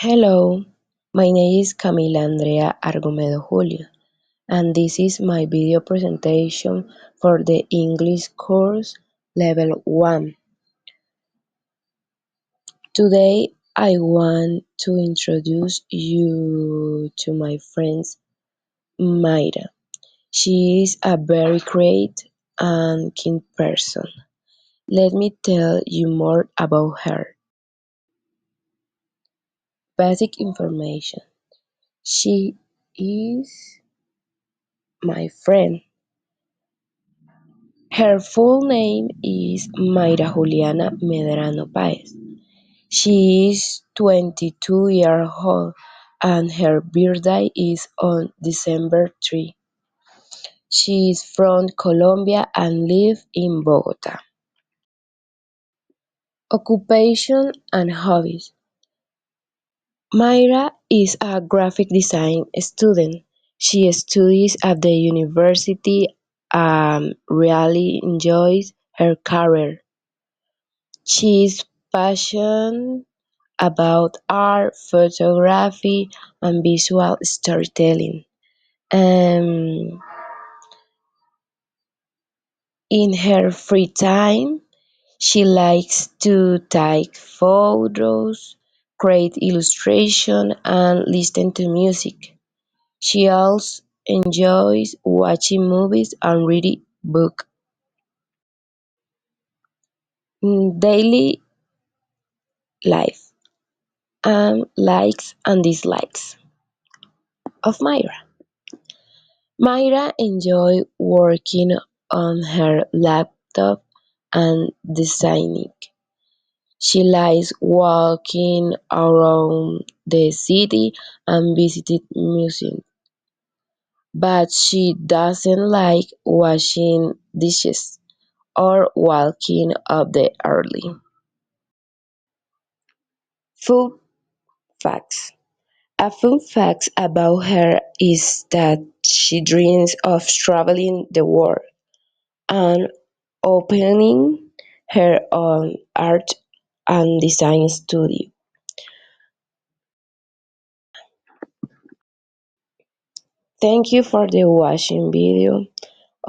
Hello, my name is Camila Andrea Argomedo Julio, and this is my video presentation for the English course Level 1. Today, I want to introduce you to my friend Mayra. She is a very great and kind person. Let me tell you more about her. Basic information. She is my friend. Her full name is Mayra Juliana Medrano Páez. She is 22 years old and her birthday is on December 3. She is from Colombia and lives in Bogota. Occupation and hobbies. Mayra is a graphic design student. She studies at the university and really enjoys her career. She is passionate about art, photography, and visual storytelling. Um, in her free time, she likes to take photos, create illustration, and listen to music. She also enjoys watching movies and reading books. Daily life and likes and dislikes of Myra. Myra enjoys working on her laptop and designing. She likes walking around the city and visiting museums, but she doesn't like washing dishes or waking up early. Fun facts. A fun fact about her is that she dreams of traveling the world and opening her own art and design studio. Thank you for the watching video.